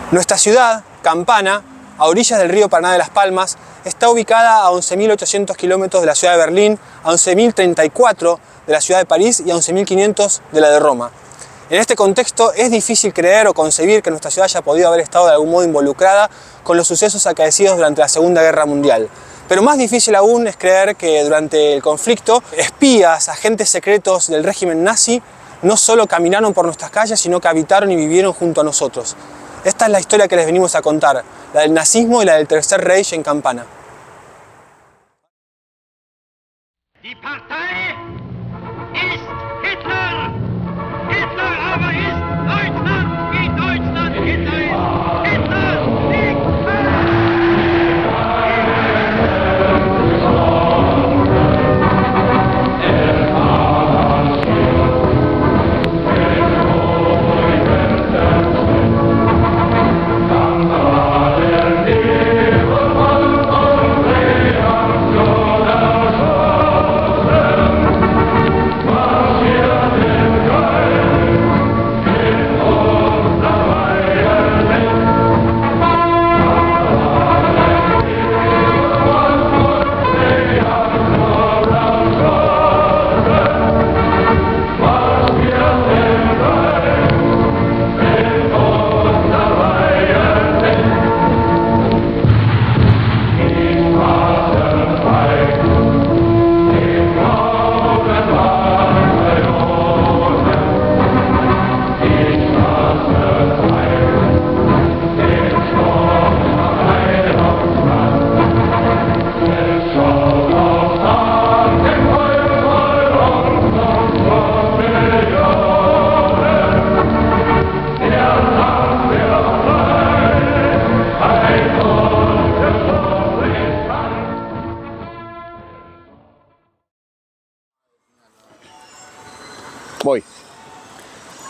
Nuestra ciudad, Campana, a orillas del río Paraná de Las Palmas, está ubicada a 11.800 kilómetros de la ciudad de Berlín, a 11.034 de la ciudad de París y a 11.500 de la de Roma. En este contexto es difícil creer o concebir que nuestra ciudad haya podido haber estado de algún modo involucrada con los sucesos acaecidos durante la Segunda Guerra Mundial. Pero más difícil aún es creer que durante el conflicto, espías, agentes secretos del régimen nazi, no solo caminaron por nuestras calles, sino que habitaron y vivieron junto a nosotros. Esta es la historia que les venimos a contar, la del nazismo y la del Tercer Reich en Campana. Die Partei ist Hitler! Hitler aber ist Deutschland, wie Deutschland Hitler ist! Hitler liegt Voy.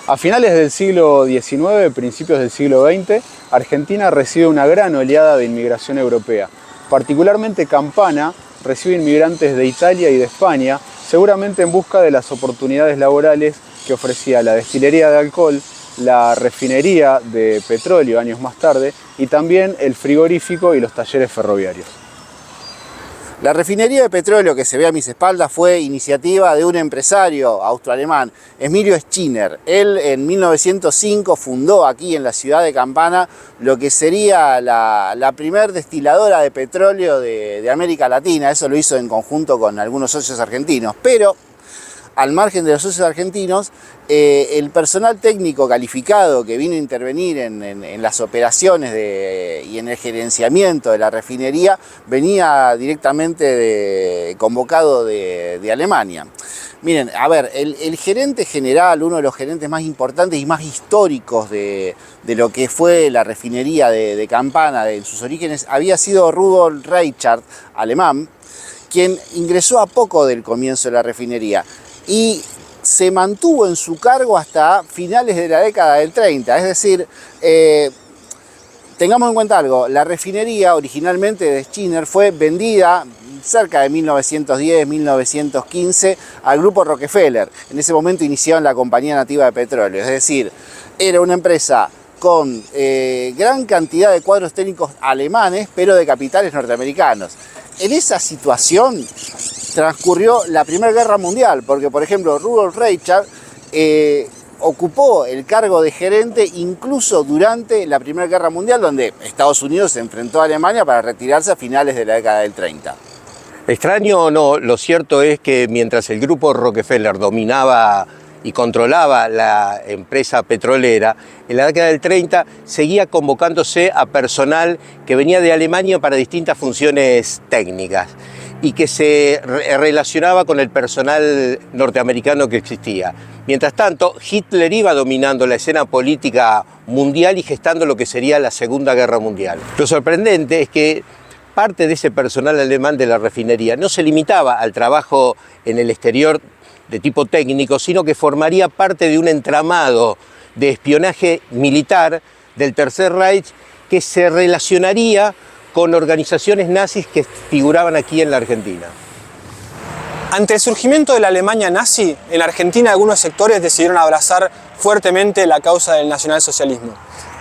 A finales del siglo XIX, principios del siglo XX, Argentina recibe una gran oleada de inmigración europea. Particularmente Campana recibe inmigrantes de Italia y de España, seguramente en busca de las oportunidades laborales que ofrecía la destilería de alcohol, la refinería de petróleo años más tarde y también el frigorífico y los talleres ferroviarios. La refinería de petróleo que se ve a mis espaldas fue iniciativa de un empresario austroalemán, Emilio Schiner. Él en 1905 fundó aquí en la ciudad de Campana lo que sería la primer destiladora de petróleo de América Latina. Eso lo hizo en conjunto con algunos socios argentinos, pero al margen de los socios argentinos, el personal técnico calificado que vino a intervenir en las operaciones y en el gerenciamiento de la refinería venía directamente convocado de Alemania. Miren, a ver, el gerente general, uno de los gerentes más importantes y más históricos de lo que fue la refinería de Campana en sus orígenes, había sido Rudolf Reichert, alemán, quien ingresó a poco del comienzo de la refinería y se mantuvo en su cargo hasta finales de la década del 30. Es decir, tengamos en cuenta algo, la refinería originalmente de Schiner fue vendida cerca de 1910-1915 al grupo Rockefeller. En ese momento iniciaban la Compañía Nativa de Petróleo, es decir, era una empresa con gran cantidad de cuadros técnicos alemanes, pero de capitales norteamericanos. En esa situación transcurrió la Primera Guerra Mundial, porque por ejemplo Rudolf Reichert ocupó el cargo de gerente incluso durante la Primera Guerra Mundial, donde Estados Unidos se enfrentó a Alemania para retirarse a finales de la década del 30. Extraño o no, lo cierto es que mientras el grupo Rockefeller dominaba y controlaba la empresa petrolera, en la década del 30 seguía convocándose a personal que venía de Alemania para distintas funciones técnicas y que se relacionaba con el personal norteamericano que existía. Mientras tanto, Hitler iba dominando la escena política mundial y gestando lo que sería la Segunda Guerra Mundial. Lo sorprendente es que parte de ese personal alemán de la refinería no se limitaba al trabajo en el exterior de tipo técnico, sino que formaría parte de un entramado de espionaje militar del Tercer Reich que se relacionaría con organizaciones nazis que figuraban aquí en la Argentina. Ante el surgimiento de la Alemania nazi, en la Argentina algunos sectores decidieron abrazar fuertemente la causa del nacionalsocialismo.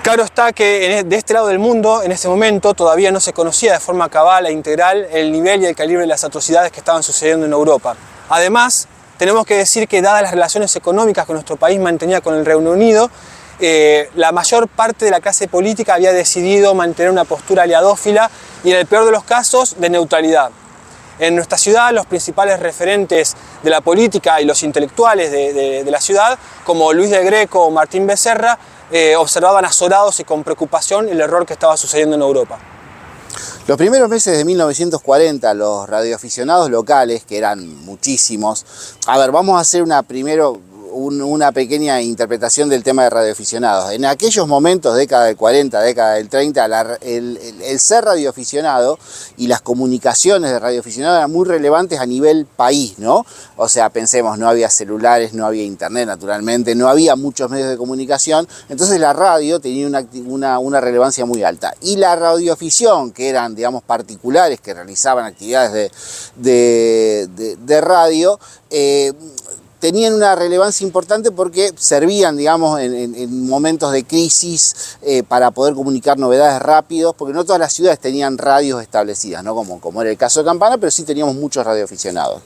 Claro está que de este lado del mundo, en ese momento, todavía no se conocía de forma cabal e integral el nivel y el calibre de las atrocidades que estaban sucediendo en Europa. Además, tenemos que decir que dadas las relaciones económicas que nuestro país mantenía con el Reino Unido, la mayor parte de la clase política había decidido mantener una postura aliadófila y, en el peor de los casos, de neutralidad. En nuestra ciudad, los principales referentes de la política y los intelectuales de la ciudad, como Luis de Greco o Martín Becerra, observaban azorados y con preocupación el error que estaba sucediendo en Europa. Los primeros meses de 1940, los radioaficionados locales, que eran muchísimos, a ver, vamos a hacer una pequeña interpretación del tema de radioaficionados. En aquellos momentos, década del 40, década del 30, el ser radioaficionado y las comunicaciones de radioaficionados eran muy relevantes a nivel país, ¿no? O sea, pensemos, no había celulares, no había internet, naturalmente, no había muchos medios de comunicación, entonces la radio tenía una relevancia muy alta. Y la radioafición, que eran, digamos, particulares que realizaban actividades de radio, tenían una relevancia importante porque servían, digamos, en momentos de crisis para poder comunicar novedades rápidos, porque no todas las ciudades tenían radios establecidas, ¿no? Como era el caso de Campana, pero sí teníamos muchos radioaficionados.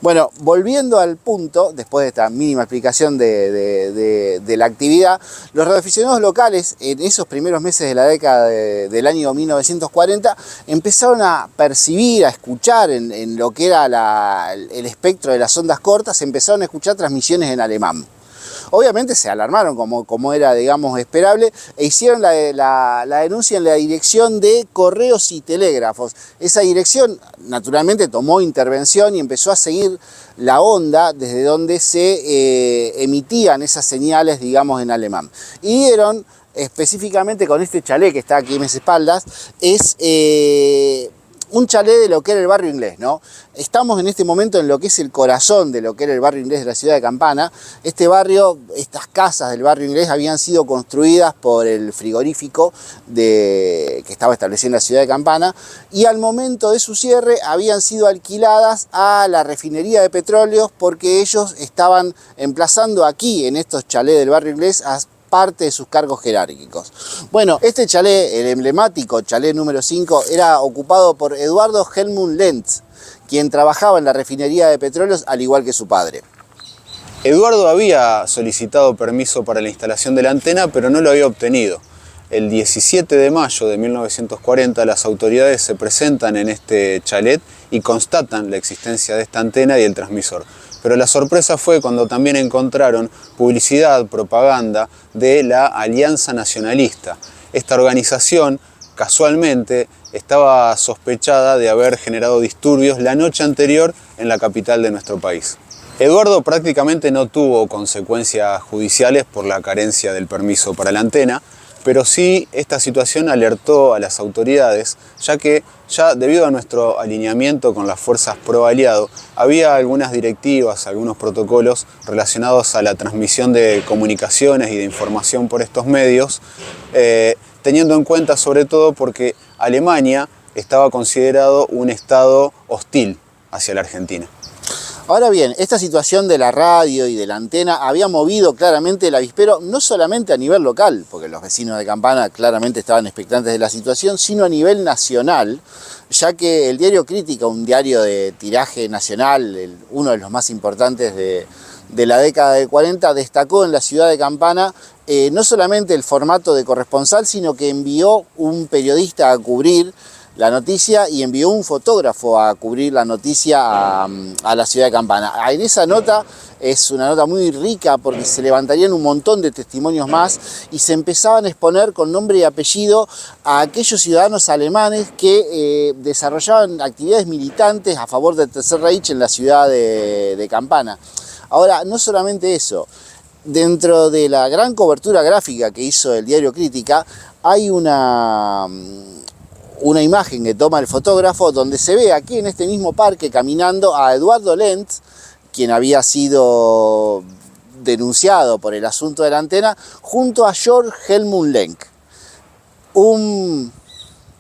Bueno, volviendo al punto, después de esta mínima explicación de la actividad, los radioaficionados locales en esos primeros meses de la década del año 1940 empezaron a percibir, a escuchar en lo que era el espectro de las ondas cortas, empezaron a escuchar transmisiones en alemán. Obviamente se alarmaron como era, digamos, esperable, e hicieron la denuncia en la dirección de correos y telégrafos. Esa dirección naturalmente tomó intervención y empezó a seguir la onda desde donde se emitían esas señales, digamos, en alemán. Y dieron específicamente con este chalet que está aquí en mis espaldas, es un chalet de lo que era el barrio inglés, ¿no? Estamos en este momento en lo que es el corazón de lo que era el barrio inglés de la ciudad de Campana. Este barrio, estas casas del barrio inglés habían sido construidas por el frigorífico que estaba establecido en la ciudad de Campana, y al momento de su cierre habían sido alquiladas a la refinería de petróleos porque ellos estaban emplazando aquí, en estos chalets del barrio inglés, a parte de sus cargos jerárquicos. Bueno, este chalet, el emblemático chalet número 5, era ocupado por Eduardo Helmut Lenz, quien trabajaba en la refinería de petróleos al igual que su padre. Eduardo había solicitado permiso para la instalación de la antena, pero no lo había obtenido. El 17 de mayo de 1940 las autoridades se presentan en este chalet y constatan la existencia de esta antena y el transmisor. Pero la sorpresa fue cuando también encontraron publicidad, propaganda de la Alianza Nacionalista. Esta organización, casualmente, estaba sospechada de haber generado disturbios la noche anterior en la capital de nuestro país. Eduardo prácticamente no tuvo consecuencias judiciales por la carencia del permiso para la antena, pero sí esta situación alertó a las autoridades, ya que debido a nuestro alineamiento con las fuerzas pro aliado, había algunas directivas, algunos protocolos relacionados a la transmisión de comunicaciones y de información por estos medios, teniendo en cuenta sobre todo porque Alemania estaba considerado un estado hostil hacia la Argentina. Ahora bien, esta situación de la radio y de la antena había movido claramente el avispero, no solamente a nivel local, porque los vecinos de Campana claramente estaban expectantes de la situación, sino a nivel nacional, ya que el diario Crítica, un diario de tiraje nacional, uno de los más importantes de la década del 40, destacó en la ciudad de Campana no solamente el formato de corresponsal, sino que envió un periodista a cubrir la noticia y envió un fotógrafo a cubrir la noticia a la ciudad de Campana. En esa nota, es una nota muy rica porque se levantarían un montón de testimonios más y se empezaban a exponer con nombre y apellido a aquellos ciudadanos alemanes que desarrollaban actividades militantes a favor del Tercer Reich en la ciudad de Campana. Ahora, no solamente eso, dentro de la gran cobertura gráfica que hizo el diario Crítica, hay una imagen que toma el fotógrafo donde se ve aquí en este mismo parque caminando a Eduardo Lenz, quien había sido denunciado por el asunto de la antena, junto a Georg Helmut Lenz, un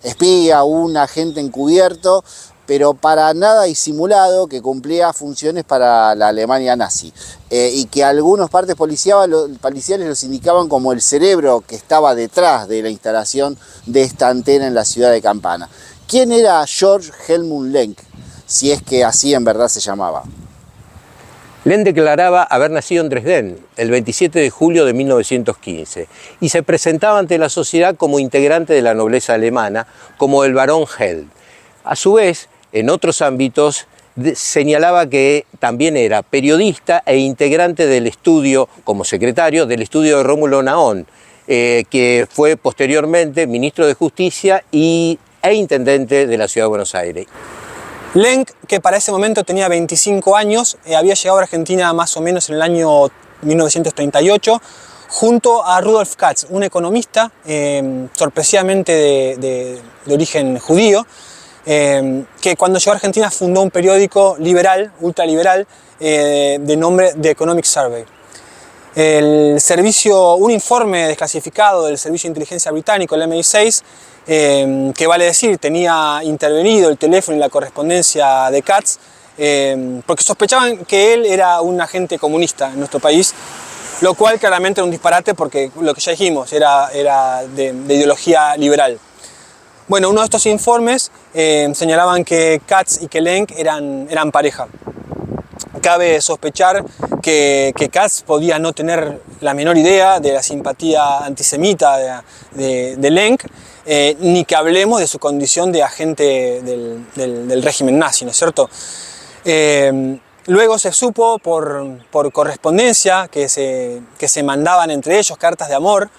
espía, un agente encubierto pero para nada disimulado, que cumplía funciones para la Alemania nazi, y que algunos partes policiales los indicaban como el cerebro que estaba detrás de la instalación de esta antena en la ciudad de Campana. ¿Quién era Georg Helmut Lenk? Si es que así en verdad se llamaba. Lenk declaraba haber nacido en Dresden el 27 de julio de 1915 y se presentaba ante la sociedad como integrante de la nobleza alemana, como el barón Held. A su vez, en otros ámbitos, señalaba que también era periodista e integrante del estudio, como secretario, del estudio de Rómulo Naón, que fue posteriormente ministro de Justicia e intendente de la Ciudad de Buenos Aires. Lenk, que para ese momento tenía 25 años, había llegado a Argentina más o menos en el año 1938, junto a Rudolf Katz, un economista sorpresivamente de origen judío, que cuando llegó a Argentina fundó un periódico liberal, ultraliberal, de nombre The Economic Survey. Un informe desclasificado del Servicio de Inteligencia Británico, el MI6, que vale decir, tenía intervenido el teléfono y la correspondencia de Katz, porque sospechaban que él era un agente comunista en nuestro país, lo cual claramente era un disparate porque lo que ya dijimos era de ideología liberal. Bueno, uno de estos informes señalaban que Katz y que Lenk eran pareja. Cabe sospechar que Katz podía no tener la menor idea de la simpatía antisemita de Lenk, ni que hablemos de su condición de agente del régimen nazi, ¿no es cierto? Luego se supo por correspondencia que se mandaban entre ellos cartas de amor,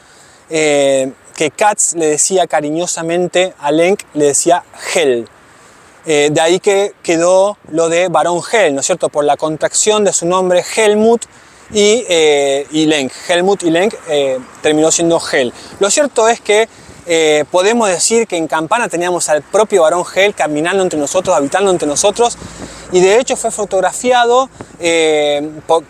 que Katz le decía cariñosamente a Lenk, le decía Hell. De ahí que quedó lo de Barón Hell, ¿no es cierto? Por la contracción de su nombre Helmut y Lenk. Helmut y Lenk terminó siendo Hell. Lo cierto es que podemos decir que en Campana teníamos al propio Barón Hell caminando entre nosotros, habitando entre nosotros, y de hecho fue fotografiado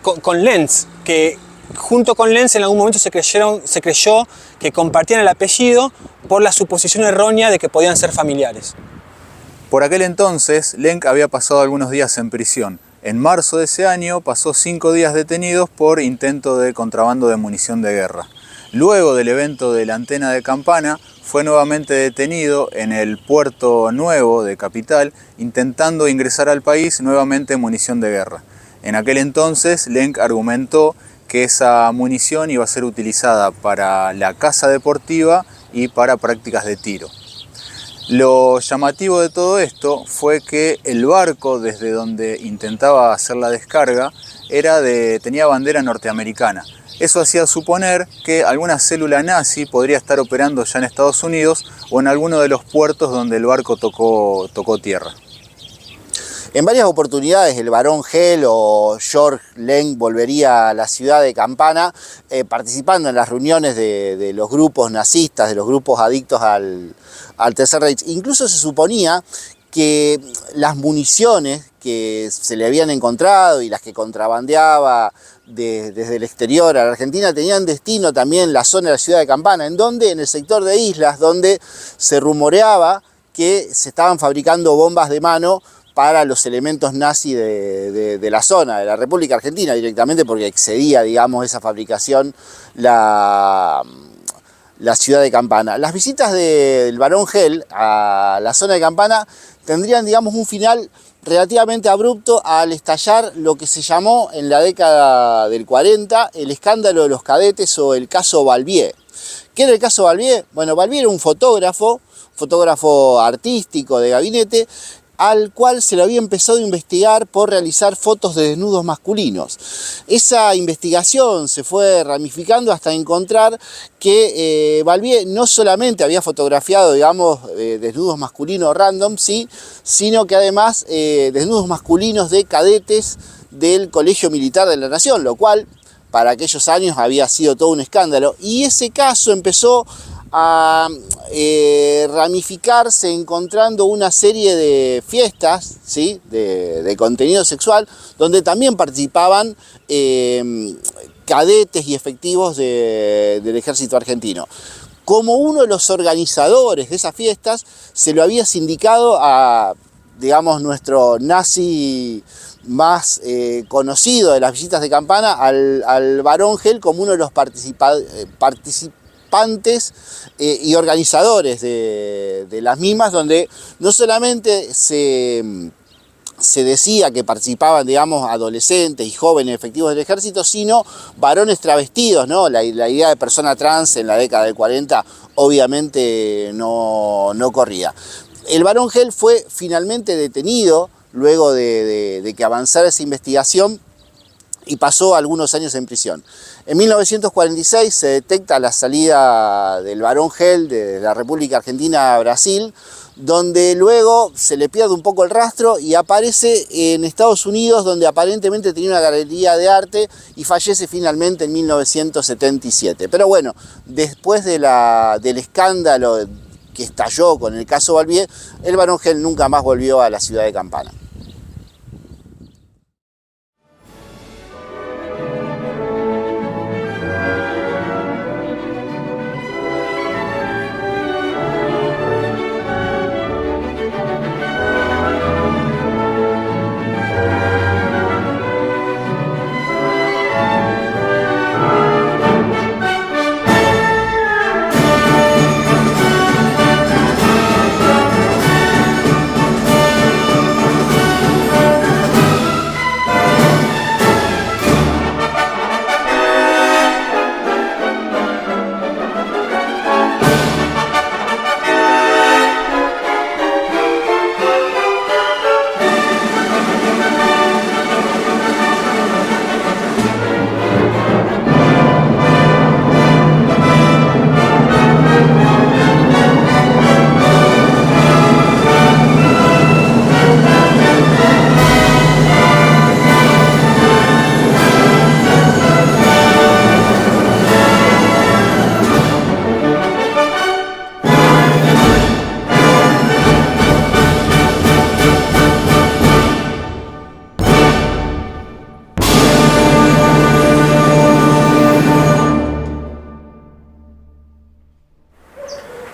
con Lenz, que junto con Lenz en algún momento se creyó que compartían el apellido por la suposición errónea de que podían ser familiares. Por aquel entonces, Lenk había pasado algunos días en prisión. En marzo de ese año pasó 5 días detenidos por intento de contrabando de munición de guerra. Luego del evento de la antena de Campana, fue nuevamente detenido en el Puerto Nuevo de Capital, intentando ingresar al país nuevamente munición de guerra. En aquel entonces, Lenk argumentó que esa munición iba a ser utilizada para la caza deportiva y para prácticas de tiro. Lo llamativo de todo esto fue que el barco desde donde intentaba hacer la descarga tenía bandera norteamericana. Eso hacía suponer que alguna célula nazi podría estar operando ya en Estados Unidos o en alguno de los puertos donde el barco tocó tierra. En varias oportunidades el barón Hell o Georg Lenk volvería a la ciudad de Campana participando en las reuniones de los grupos nazistas, de los grupos adictos al Tercer Reich. Incluso se suponía que las municiones que se le habían encontrado y las que contrabandeaba desde el exterior a la Argentina tenían destino también en la zona de la ciudad de Campana, en el sector de Islas, donde se rumoreaba que se estaban fabricando bombas de mano para los elementos nazis de la zona, de la República Argentina directamente, porque excedía, digamos, esa fabricación la ciudad de Campana. Las visitas del barón Hell a la zona de Campana tendrían, digamos, un final relativamente abrupto al estallar lo que se llamó en la década del 40 el escándalo de los cadetes o el caso Balbier. ¿Qué era el caso Balbier? Bueno, Balbier era un fotógrafo artístico de gabinete, al cual se le había empezado a investigar por realizar fotos de desnudos masculinos. Esa investigación se fue ramificando hasta encontrar que Balbier no solamente había fotografiado, digamos, desnudos masculinos random, ¿sí?, sino que además desnudos masculinos de cadetes del Colegio Militar de la Nación, lo cual para aquellos años había sido todo un escándalo. Y ese caso empezó a ramificarse encontrando una serie de fiestas, ¿sí?, de contenido sexual, donde también participaban cadetes y efectivos del ejército argentino. Como uno de los organizadores de esas fiestas, se lo había sindicado a digamos, nuestro nazi más conocido de las visitas de Campana, al barón Gell como uno de los participantes y organizadores de las mismas, donde no solamente se decía que participaban, digamos, adolescentes y jóvenes efectivos del ejército, sino varones travestidos, ¿no? La idea de persona trans en la década del 40 obviamente no corría. El barón Gell fue finalmente detenido luego de que avanzara esa investigación y pasó algunos años en prisión. En 1946 se detecta la salida del barón Gell de la República Argentina a Brasil, donde luego se le pierde un poco el rastro y aparece en Estados Unidos, donde aparentemente tenía una galería de arte, y fallece finalmente en 1977. Pero bueno, después del escándalo que estalló con el caso Balbier, el barón Gell nunca más volvió a la ciudad de Campana.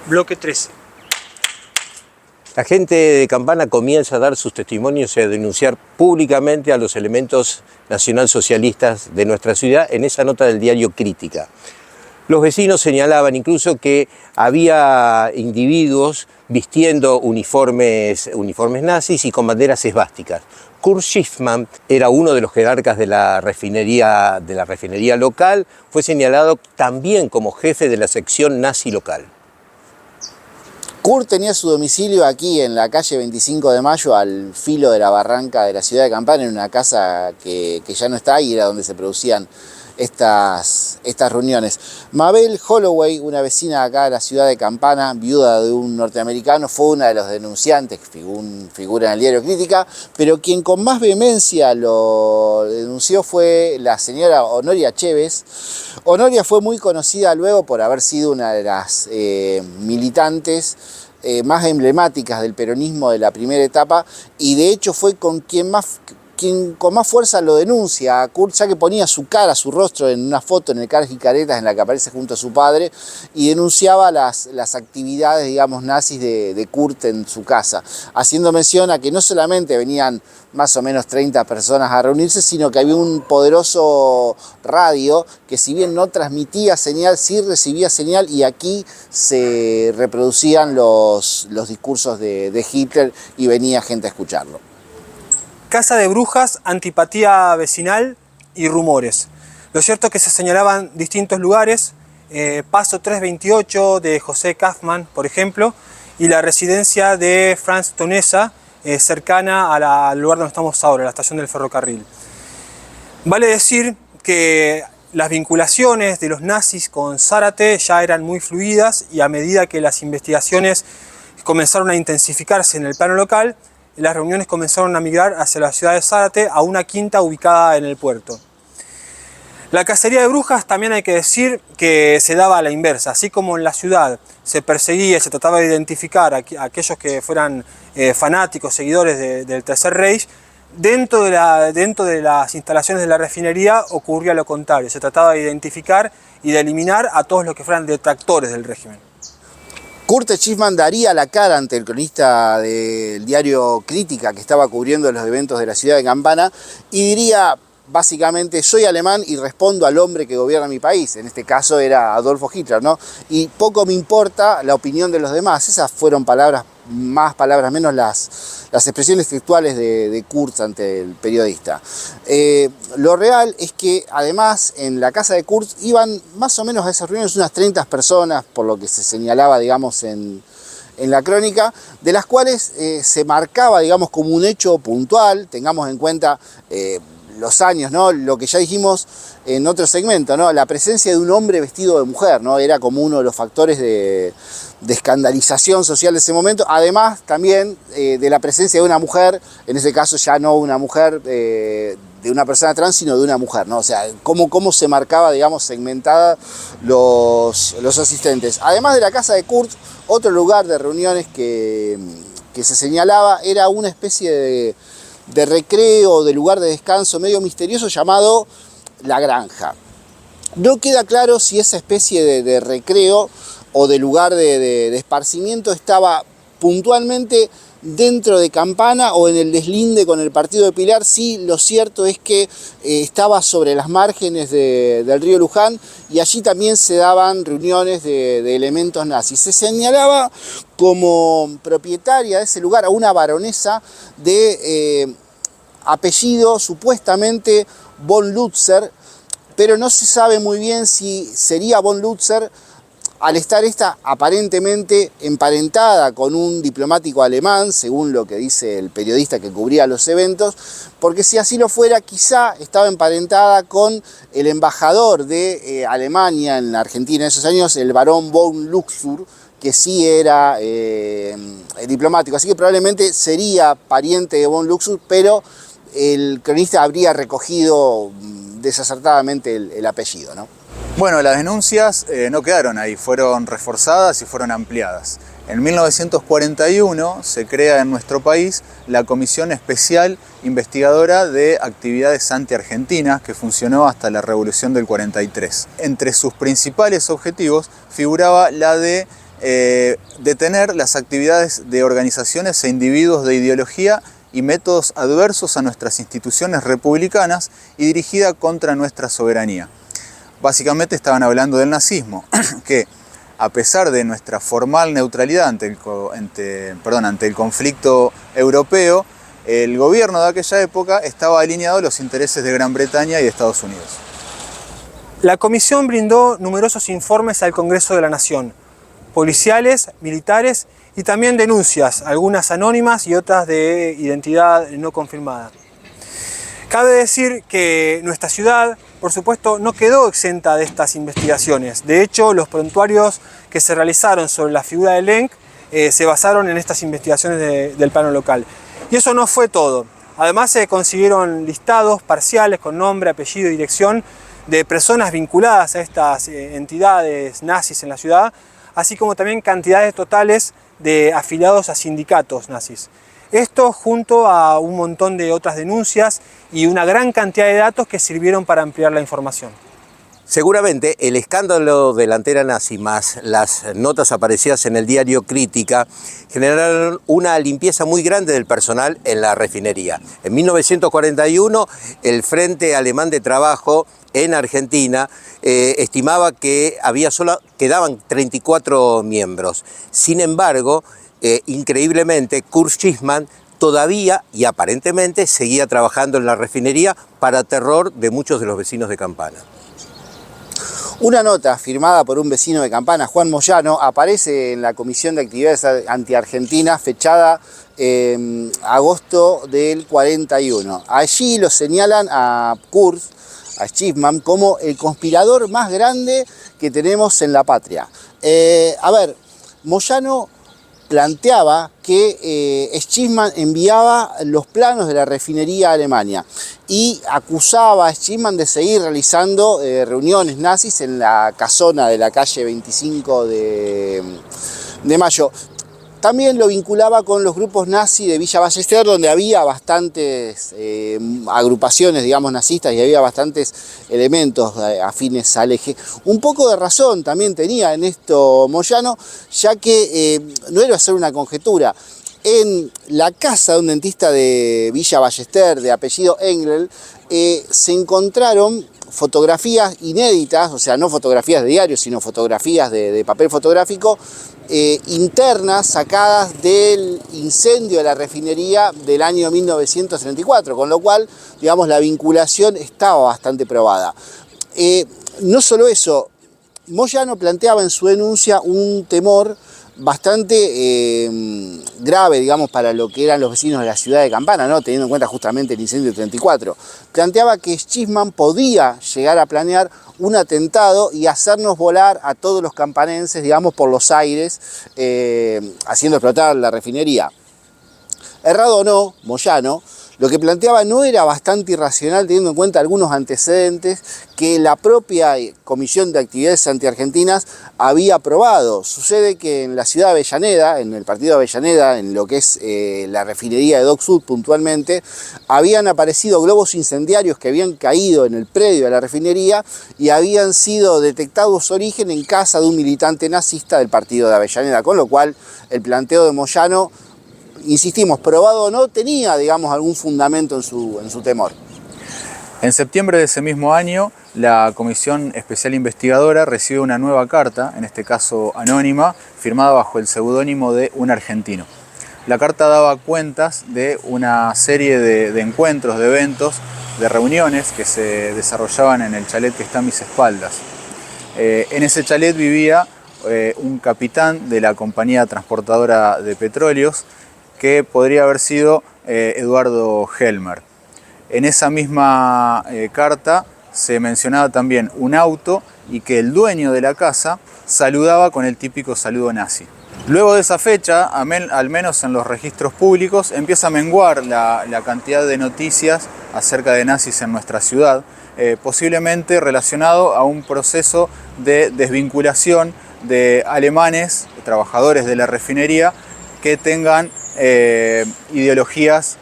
Bloque 13. La gente de Campana comienza a dar sus testimonios y a denunciar públicamente a los elementos nacionalsocialistas de nuestra ciudad en esa nota del diario Crítica. Los vecinos señalaban incluso que había individuos vistiendo uniformes nazis y con banderas esvásticas. Kurt Schiffman era uno de los jerarcas de la refinería local, fue señalado también como jefe de la sección nazi local. Kurt tenía su domicilio aquí en la calle 25 de Mayo, al filo de la barranca de la ciudad de Campana, en una casa que ya no está y era donde se producían estas reuniones. Mabel Holloway, una vecina acá de la ciudad de Campana, viuda de un norteamericano, fue una de los denunciantes que figura en el diario Crítica, pero quien con más vehemencia lo denunció fue la señora Honoria Chévez. Honoria fue muy conocida luego por haber sido una de las militantes más emblemáticas del peronismo de la primera etapa, y de hecho fue quien con más fuerza lo denuncia a Kurt, ya que ponía su cara, su rostro en una foto en el Caras y Caretas en la que aparece junto a su padre, y denunciaba las actividades, digamos, nazis de Kurt en su casa, haciendo mención a que no solamente venían más o menos 30 personas a reunirse, sino que había un poderoso radio que, si bien no transmitía señal, sí recibía señal, y aquí se reproducían los discursos de Hitler y venía gente a escucharlo. Casa de brujas, antipatía vecinal y rumores. Lo cierto es que se señalaban distintos lugares, Paso 328 de José Kaufmann, por ejemplo, y la residencia de Franz Tonesa, cercana al lugar donde estamos ahora, la estación del ferrocarril. Vale decir que las vinculaciones de los nazis con Zárate ya eran muy fluidas, y a medida que las investigaciones comenzaron a intensificarse en el plano local, las reuniones comenzaron a migrar hacia la ciudad de Zárate, a una quinta ubicada en el puerto. La cacería de brujas también hay que decir que se daba a la inversa. Así como en la ciudad se perseguía y se trataba de identificar a aquellos que fueran fanáticos, seguidores del Tercer Reich, dentro de las instalaciones de la refinería ocurría lo contrario. Se trataba de identificar y de eliminar a todos los que fueran detractores del régimen. Kurt Schiffman daría la cara ante el cronista del diario Crítica que estaba cubriendo los eventos de la ciudad de Campana y diría básicamente: soy alemán y respondo al hombre que gobierna mi país. En este caso era Adolfo Hitler, ¿no? Y poco me importa la opinión de los demás. Esas fueron palabras más, palabras menos, las expresiones textuales de Kurz ante el periodista. Lo real es que además en la casa de Kurz iban más o menos a esas reuniones unas 30 personas, por lo que se señalaba, digamos, en la crónica, de las cuales se marcaba, digamos, como un hecho puntual. Tengamos en cuenta los años, ¿no? Lo que ya dijimos en otro segmento, ¿no? La presencia de un hombre vestido de mujer, ¿no? Era como uno de los factores de escandalización social de ese momento. Además, también de la presencia de una mujer, en ese caso ya no una mujer de una persona trans, sino de una mujer, ¿no? O sea, cómo se marcaba, digamos, segmentada los asistentes. Además de la casa de Kurz, otro lugar de reuniones que se señalaba era una especie de recreo, de lugar de descanso medio misterioso llamado La Granja. No queda claro si esa especie de recreo o de lugar de esparcimiento estaba puntualmente dentro de Campana o en el deslinde con el partido de Pilar. Sí, lo cierto es que estaba sobre las márgenes del río Luján y allí también se daban reuniones de elementos nazis. Se señalaba como propietaria de ese lugar a una baronesa de apellido supuestamente von Lutzer, pero no se sabe muy bien si sería von Lutzer al estar esta aparentemente emparentada con un diplomático alemán, según lo que dice el periodista que cubría los eventos, porque si así lo fuera, quizá estaba emparentada con el embajador de Alemania en la Argentina en esos años, el barón von Luxur, que sí era diplomático, así que probablemente sería pariente de von Luxur, pero el cronista habría recogido desacertadamente el apellido, ¿no? Bueno, las denuncias no quedaron ahí, fueron reforzadas y fueron ampliadas. En 1941 se crea en nuestro país la Comisión Especial Investigadora de Actividades Anti-Argentinas, que funcionó hasta la Revolución del 43. Entre sus principales objetivos figuraba la de detener las actividades de organizaciones e individuos de ideología y métodos adversos a nuestras instituciones republicanas y dirigida contra nuestra soberanía. Básicamente estaban hablando del nazismo, que a pesar de nuestra formal neutralidad ante el conflicto europeo, el gobierno de aquella época estaba alineado a los intereses de Gran Bretaña y de Estados Unidos. La comisión brindó numerosos informes al Congreso de la Nación, policiales, militares y también denuncias, algunas anónimas y otras de identidad no confirmada. Cabe decir que nuestra ciudad, por supuesto, no quedó exenta de estas investigaciones. De hecho, los prontuarios que se realizaron sobre la figura de Lenk se basaron en estas investigaciones del plano local. Y eso no fue todo. Además, se consiguieron listados parciales con nombre, apellido y dirección de personas vinculadas a estas entidades nazis en la ciudad, así como también cantidades totales de afiliados a sindicatos nazis. Esto junto a un montón de otras denuncias y una gran cantidad de datos que sirvieron para ampliar la información. Seguramente el escándalo de la antera nazi más las notas aparecidas en el diario Crítica generaron una limpieza muy grande del personal en la refinería. En 1941 el Frente Alemán de Trabajo en Argentina estimaba que quedaban 34 miembros. Sin embargo, increíblemente, Kurt Schiffman todavía y aparentemente seguía trabajando en la refinería para terror de muchos de los vecinos de Campana. Una nota firmada por un vecino de Campana, Juan Moyano, aparece en la Comisión de Actividades Anti-Argentinas, fechada agosto del 41. Allí lo señalan a Kurt, a Schiffman, como el conspirador más grande que tenemos en la patria. Moyano planteaba que Schiffman enviaba los planos de la refinería a Alemania y acusaba a Schiffman de seguir realizando reuniones nazis en la casona de la calle 25 de Mayo. También lo vinculaba con los grupos nazis de Villa Ballester, donde había bastantes agrupaciones, digamos, nazistas, y había bastantes elementos afines al eje. Un poco de razón también tenía en esto Moyano, ya que no era solo una conjetura. En la casa de un dentista de Villa Ballester, de apellido Engel, se encontraron fotografías inéditas, o sea, no fotografías de diario, sino fotografías de papel fotográfico, internas sacadas del incendio de la refinería del año 1934, con lo cual, digamos, la vinculación estaba bastante probada. No solo eso, Moyano planteaba en su denuncia un temor bastante grave, digamos, para lo que eran los vecinos de la ciudad de Campana, ¿no? Teniendo en cuenta justamente el incendio del 34. Planteaba que Schiessmann podía llegar a planear un atentado y hacernos volar a todos los campanenses, digamos, por los aires, haciendo explotar la refinería. Errado o no, Moyano lo que planteaba no era bastante irracional, teniendo en cuenta algunos antecedentes que la propia Comisión de Actividades Antiargentinas había aprobado. Sucede que en la ciudad de Avellaneda, en el partido de Avellaneda, en lo que es la refinería de Dock Sud puntualmente, habían aparecido globos incendiarios que habían caído en el predio de la refinería y habían sido detectados su origen en casa de un militante nazista del partido de Avellaneda, con lo cual el planteo de Moyano, insistimos, probado o no, tenía, digamos, algún fundamento en su temor. En septiembre de ese mismo año, la Comisión Especial Investigadora recibe una nueva carta, en este caso anónima, firmada bajo el seudónimo de un argentino. La carta daba cuentas de una serie de encuentros, de eventos, de reuniones que se desarrollaban en el chalet que está a mis espaldas. En ese chalet vivía un capitán de la compañía transportadora de petróleos, que podría haber sido Eduardo Helmer. En esa misma carta se mencionaba también un auto y que el dueño de la casa saludaba con el típico saludo nazi. Luego de esa fecha, al menos en los registros públicos, empieza a menguar la cantidad de noticias acerca de nazis en nuestra ciudad, posiblemente relacionado a un proceso de desvinculación de alemanes, trabajadores de la refinería, que tengan ideologías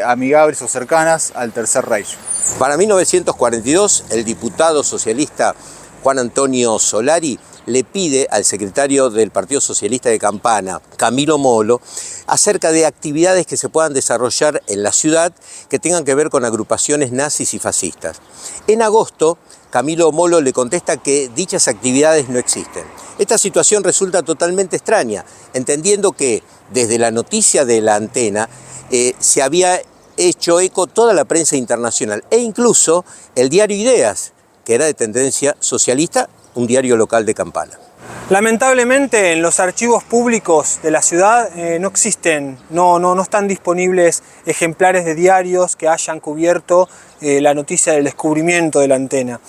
amigables o cercanas al Tercer Reich. Para 1942, el diputado socialista Juan Antonio Solari le pide al secretario del Partido Socialista de Campana, Camilo Molo, acerca de actividades que se puedan desarrollar en la ciudad que tengan que ver con agrupaciones nazis y fascistas. En agosto, Camilo Molo le contesta que dichas actividades no existen. Esta situación resulta totalmente extraña, entendiendo que desde la noticia de la antena se había hecho eco toda la prensa internacional e incluso el diario Ideas, que era de tendencia socialista, un diario local de Campana. Lamentablemente en los archivos públicos de la ciudad no existen, no están disponibles ejemplares de diarios que hayan cubierto la noticia del descubrimiento de la antena.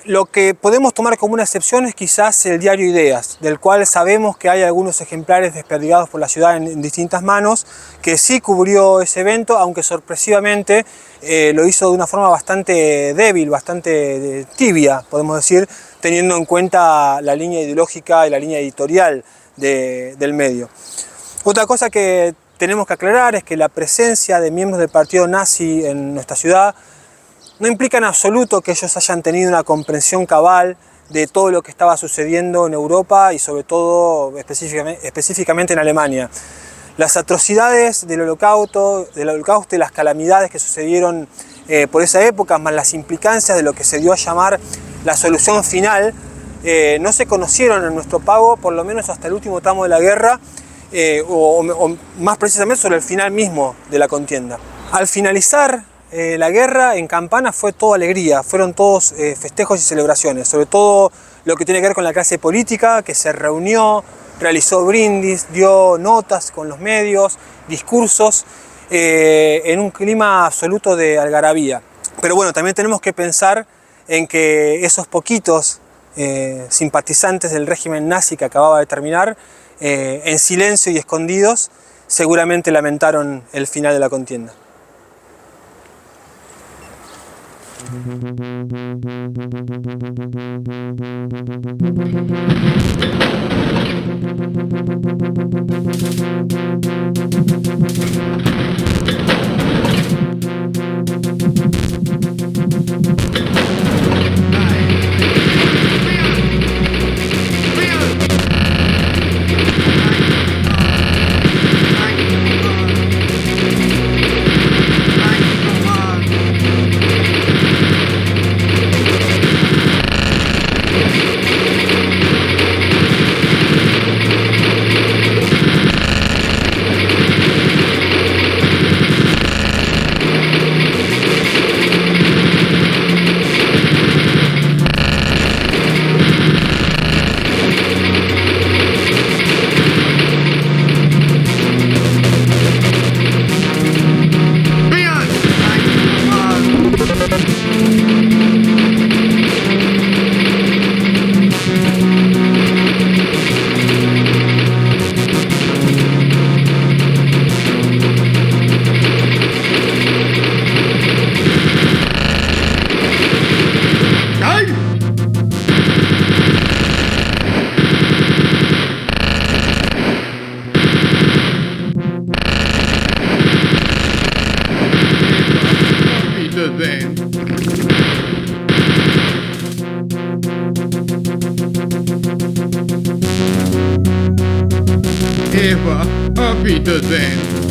Lo que podemos tomar como una excepción es quizás el diario Ideas, del cual sabemos que hay algunos ejemplares desperdigados por la ciudad en distintas manos, que sí cubrió ese evento, aunque sorpresivamente lo hizo de una forma bastante débil, bastante tibia, podemos decir, teniendo en cuenta la línea ideológica y la línea editorial del medio. Otra cosa que tenemos que aclarar es que la presencia de miembros del partido nazi en nuestra ciudad no implica en absoluto que ellos hayan tenido una comprensión cabal de todo lo que estaba sucediendo en Europa y sobre todo específicamente en Alemania. Las atrocidades del holocausto y las calamidades que sucedieron por esa época, más las implicancias de lo que se dio a llamar la solución final, no se conocieron en nuestro pago, por lo menos hasta el último tramo de la guerra, o más precisamente sobre el final mismo de la contienda. Al finalizar la guerra en Campana fue toda alegría, fueron todos festejos y celebraciones, sobre todo lo que tiene que ver con la clase política, que se reunió, realizó brindis, dio notas con los medios, discursos, en un clima absoluto de algarabía. Pero bueno, también tenemos que pensar en que esos poquitos simpatizantes del régimen nazi que acababa de terminar, en silencio y escondidos, seguramente lamentaron el final de la contienda. Eva, auf Wiedersehen.